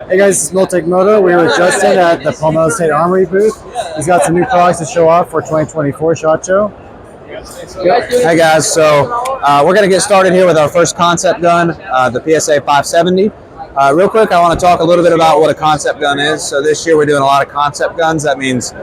Hey guys, it's Miltic Moto. We were just in at the Palmetto State Armory booth. He's got some new products to show off for 2024 SHOT Show. Hey guys, so we're going to get started here with our first concept gun, the PSA 570. Real quick, I want to talk a little bit about what a concept gun is. So this year we're doing a lot of concept guns. That means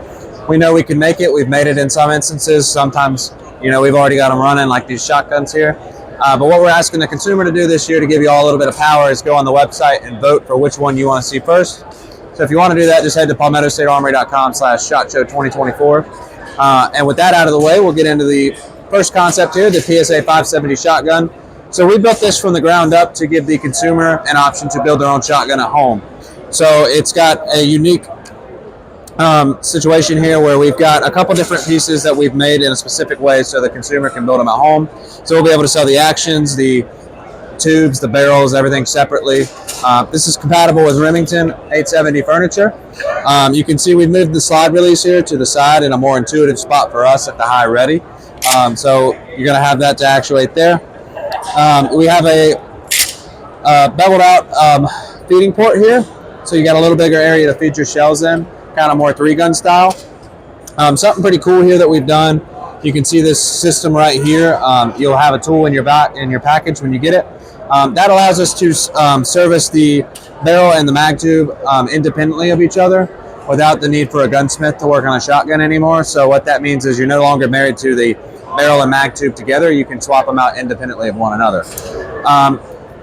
we know we can make it. We've made it in some instances. Sometimes, we've already got them running like these shotguns here. But what we're asking the consumer to do this year to give you all a little bit of power is go on the website and vote for which one you want to see first. So if you want to do that, just head to palmettostatearmory.com/SHOT Show 2024. And with that out of the way, we'll get into the first concept here, the PSA 570 shotgun. So we built this from the ground up to give the consumer an option to build their own shotgun at home. So it's got a unique situation here where we've got a couple different pieces that we've made in a specific way so the consumer can build them at home. So we'll be able to sell the actions, the tubes, the barrels, everything separately. This is compatible with Remington 870 furniture. You can see we've moved the slide release here to the side in a more intuitive spot for us at the high ready. So you're going to have that to actuate there. We have a beveled out feeding port here. So you got a little bigger area to feed your shells in. Kind of more 3-gun style. Something pretty cool here that we've done. You can see this system right here. You'll have a tool in your package when you get it. That allows us to service the barrel and the mag tube independently of each other without the need for a gunsmith to work on a shotgun anymore. So what that means is you're no longer married to the barrel and mag tube together. You can swap them out independently of one another.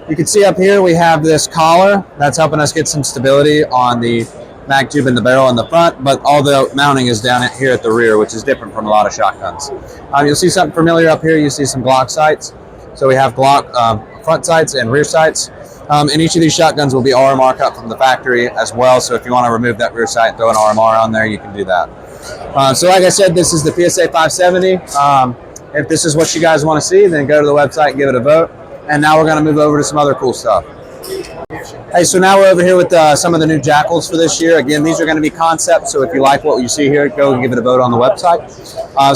You can see up here we have this collar that's helping us get some stability on the mag tube and the barrel in the front, but all the mounting is down here at the rear, which is different from a lot of shotguns. You'll see something familiar up here. You see some Glock sights. So we have Glock front sights and rear sights. And each of these shotguns will be RMR cut from the factory as well. So if you want to remove that rear sight and throw an RMR on there, you can do that. So like I said, this is the PSA 570. If this is what you guys want to see, then go to the website and give it a vote. And now we're going to move over to some other cool stuff. Hey, so now we're over here with some of the new Jackals for this year. Again, these are going to be concepts, so if you like what you see here, go and give it a vote on the website.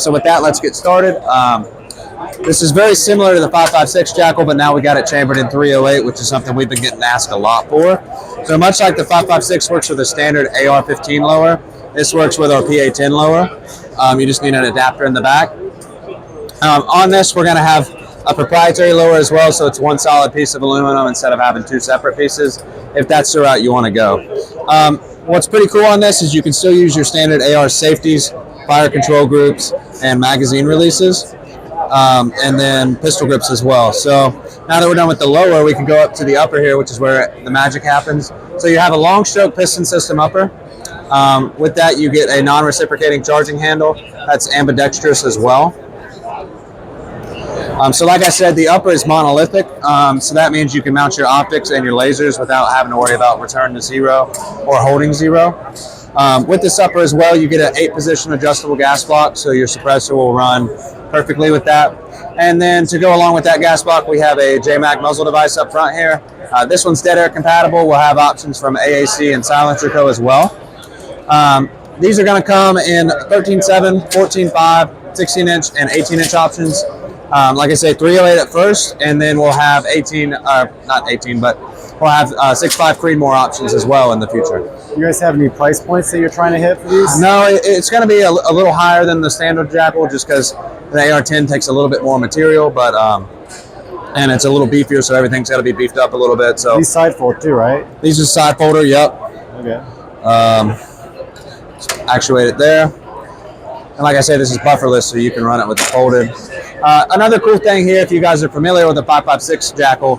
So with that, let's get started. This is very similar to the 5.56 Jackal, but now we got it chambered in 308, which is something we've been getting asked a lot for. So much like the 5.56 works with a standard AR-15 lower, this works with our PA-10 lower. You just need an adapter in the back. On this, we're going to have a proprietary lower as well, so it's one solid piece of aluminum instead of having two separate pieces, if that's the route you want to go. What's pretty cool on this is you can still use your standard AR safeties, fire control groups, and magazine releases, and then pistol grips as well. So now that we're done with the lower, we can go up to the upper here, which is where the magic happens. So you have a long stroke piston system upper. With that, you get a non-reciprocating charging handle that's ambidextrous as well. So like I said, the upper is monolithic, so that means you can mount your optics and your lasers without having to worry about return to zero or holding zero. With this upper as well, you get an 8-position adjustable gas block, so your suppressor will run perfectly with that. And then to go along with that gas block, we have a JMAC muzzle device up front here. This one's dead air compatible. We'll have options from AAC and Silencer Co. as well. These are going to come in 13.7, 14.5, 16-inch, and 18-inch options. Like I say, 308 at first, and then we'll have 18, not 18, but we'll have 6.5 Creedmoor options as well in the future. You guys have any price points that you're trying to hit for these? No, it's going to be a little higher than the standard Jackal just because the AR-10 takes a little bit more material, but and it's a little beefier, so everything's got to be beefed up a little bit. So these side fold too, right? These are side folder, yep. Okay. Actuate it there. And like I said, this is bufferless, so you can run it with the folded. Another cool thing here, if you guys are familiar with the 5.56 Jackal,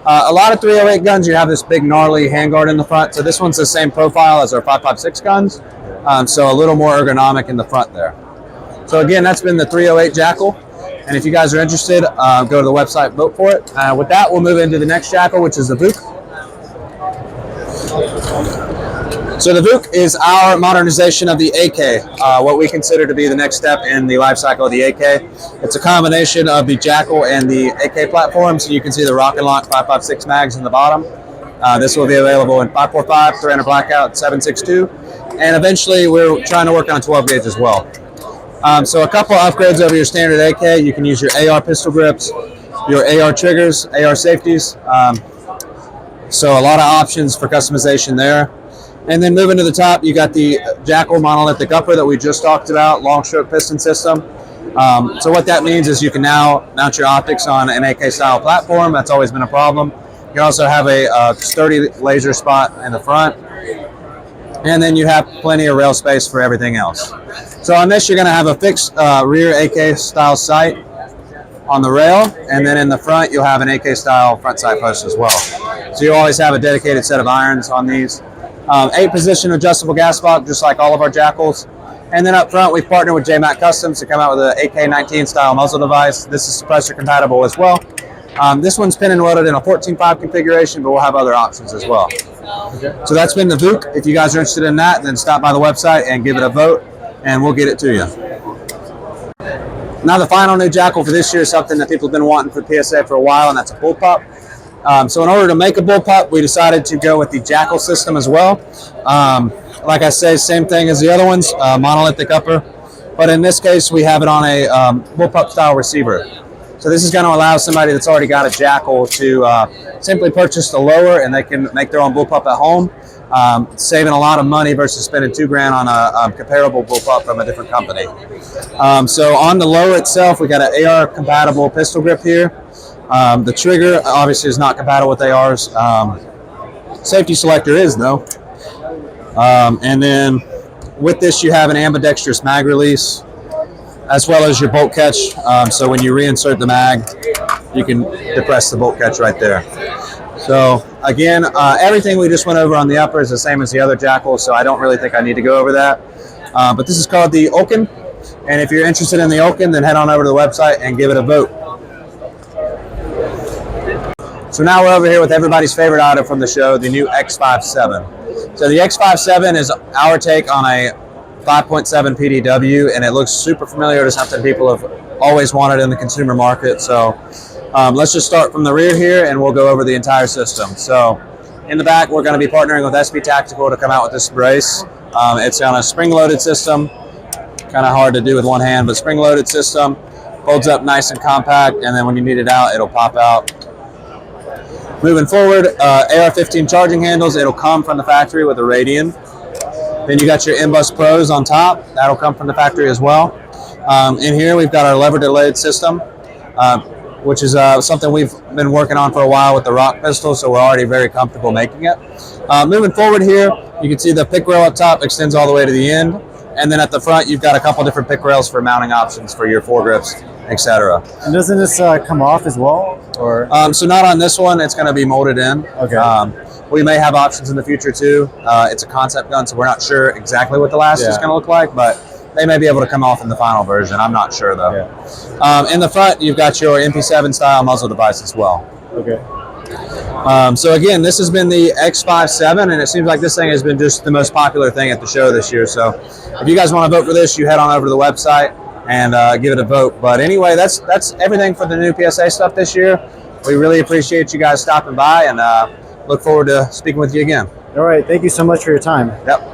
a lot of 308 guns, you have this big gnarly handguard in the front. So this one's the same profile as our 5.56 guns, so a little more ergonomic in the front there. So again, that's been the 308 Jackal. And if you guys are interested, go to the website, vote for it. With that, we'll move into the next Jackal, which is the Vuk. So the Vuk is our modernization of the AK, what we consider to be the next step in the life cycle of the AK. It's a combination of the Jackal and the AK platform, so you can see the Rock and Lock 5.56 mags in the bottom. This will be available in 5.45, 300 blackout, 7.62, and eventually we're trying to work on 12 gauge as well. So a couple of upgrades over your standard AK. You can use your AR pistol grips, your AR triggers, AR safeties. So a lot of options for customization there. And then moving to the top, you got the Jackal monolithic upper that we just talked about, long stroke piston system. So what that means is you can now mount your optics on an AK style platform. That's always been a problem. You can also have a sturdy laser spot in the front. And then you have plenty of rail space for everything else. So on this, you're going to have a fixed rear AK style sight on the rail, and then in the front you'll have an AK style front sight post as well. So you always have a dedicated set of irons on these. 8-position adjustable gas block, just like all of our Jackals. And then up front, we've partnered with Jackal Concepts to come out with an AK-19 style muzzle device. This is suppressor compatible as well. This one's pin and welded in a 14.5 configuration, but we'll have other options as well. Okay. So that's been the VOOC. If you guys are interested in that, then stop by the website and give it a vote, and we'll get it to you. Now the final new Jackal for this year is something that people have been wanting for PSA for a while, and that's a bullpup. So in order to make a bullpup, we decided to go with the Jackal system as well. Like I say, same thing as the other ones, monolithic upper. But in this case, we have it on a bullpup style receiver. So this is going to allow somebody that's already got a Jackal to simply purchase the lower, and they can make their own bullpup at home, saving a lot of money versus spending $2,000 on a comparable bullpup from a different company. So on the lower itself, we got an AR compatible pistol grip here. The trigger obviously is not compatible with ARs. Safety selector is though. And then with this, you have an ambidextrous mag release, as well as your bolt catch. So when you reinsert the mag, you can depress the bolt catch right there. So again, everything we just went over on the upper is the same as the other Jackal, so I don't really think I need to go over that. But this is called the Oaken, and if you're interested in the Oaken, then head on over to the website and give it a vote. So now we're over here with everybody's favorite item from the show, the new X57. So the X57 is our take on a 5.7 PDW, and it looks super familiar to something people have always wanted in the consumer market. So let's just start from the rear here, and we'll go over the entire system. So in the back, we're going to be partnering with SB Tactical to come out with this brace. It's on a spring-loaded system, kind of hard to do with one hand, but spring-loaded system, folds up nice and compact, and then when you need it out, it'll pop out. Moving forward, AR-15 charging handles, it'll come from the factory with a Radian. Then you got your M-Bus Pros on top, that'll come from the factory as well. In here, we've got our lever delayed system, which is something we've been working on for a while with the Rock pistol, so we're already very comfortable making it. Moving forward here, you can see the pick rail up top extends all the way to the end, and then at the front, you've got a couple different pick rails for mounting options for your foregrips, etc. And doesn't this come off as well? Or so not on this one, it's going to be molded in. Okay. We may have options in the future too. It's a concept gun, so we're not sure exactly what the last is going to look like, but they may be able to come off in the final version. I'm not sure though. Yeah. In the front, you've got your MP7 style muzzle device as well. Okay. So again, this has been the X57, and it seems like this thing has been just the most popular thing at the show this year. So if you guys want to vote for this, you head on over to the website and give it a vote. But anyway, that's everything for the new PSA stuff this year. We really appreciate you guys stopping by, and look forward to speaking with you again. All right. Thank you so much for your time. Yep.